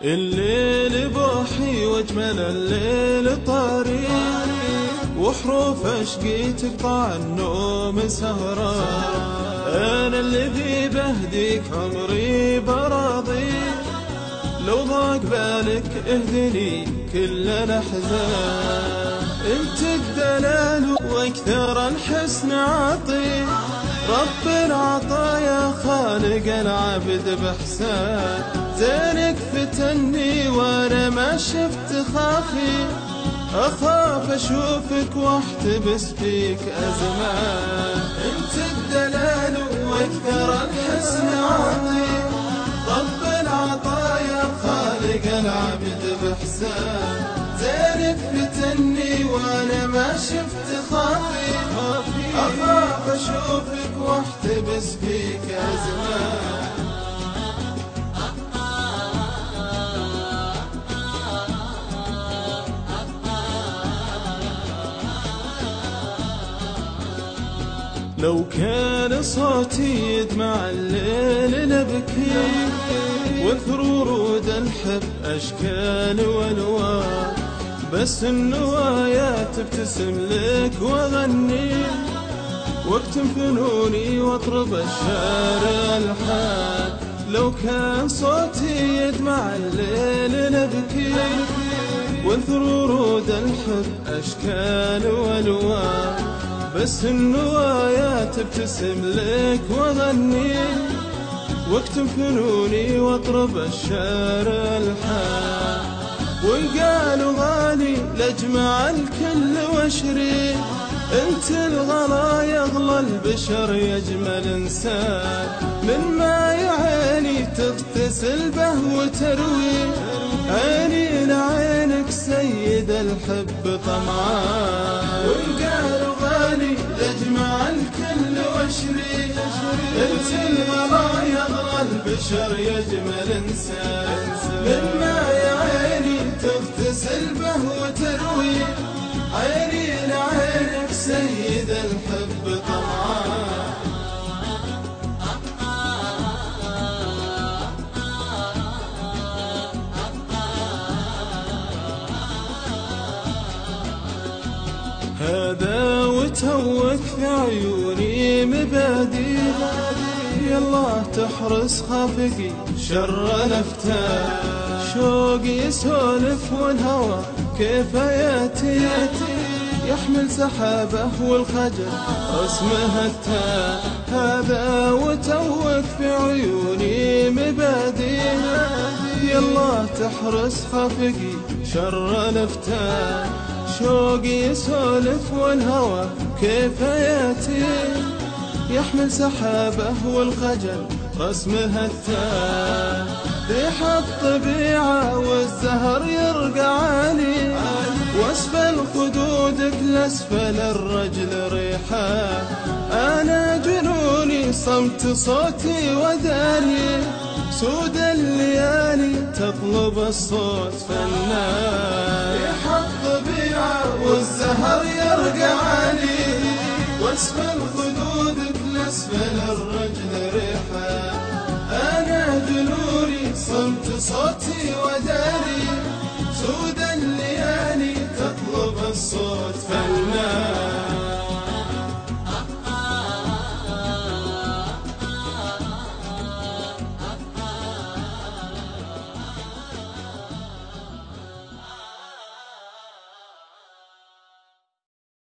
الليل بوحي واجمل الليل طاري، وحروف عشقي تقطع النوم سهرة. أنا الذي بهديك عمري براضي، لو ضاق بالك اهدني كل الأحزان. انت الدلال واكثر الحسن عطي، رب العطايا خالق العبد بإحسان. زينك فتني وانا ما شفت خافي، اخاف اشوفك واحتبس فيك ازمان. انت الدلال واكثر الحسن عطي، رب العطايا خالق العبد بإحسان. زينك فتني وانا ما شفت خافي، اخاف اشوفك واحتبس فيك ازمان. لو كان صوتي يدمع الليل نبكي، وثر ورود الحب أشكال والوان. بس النوايا تبتسم لك وأغني، واكتم فنوني واطرب الشارع الحان. لو كان صوتي يدمع الليل نبكي، وثر ورود الحب أشكال والوان. بس النوايا تبتسم لك وأغني، واكتم فنوني واطرب الشارع الحان. وإن قالوا غالي لاجمع الكل واشري، انت الغلا يغلى البشر يجمل انسان. من ماي عيني تغتسل به وتروي، عيني لعينك سيد الحب طمعان. وإن قالوا غالي لاجمع الكل واشري، انت الغلا يغلى البشر يجمل انسان. من ماي عيني تغتسل به وتروي، عيني لعينك سيد الحب طمعان. هذا وتوك في عيوني مبادي، يالله تحرس خافقي شر الأفتان. شوقي يسولف والهوى كيف ياتي، يحمل سحابه والخجل رسمه التان. هذا وتوك في عيوني مبادي، يالله تحرس خافقي شر الأفتان. شوقي يسولف والهوى كيف ياتي، يحمل سحابه والخجل رسمه التان. ريح الطبيعة والزهر يرقى عالي، واسفل خدودك لاسفل الرجل ريحان. أنا جنوني صمت صوتي وداري، سود الليالي تطلب الصوت فنان. ريح الطبيعة والزهر يرقى عالي، واسفل خدودك لاسفل الرجل ريحان. أنا جنوني صمت صوت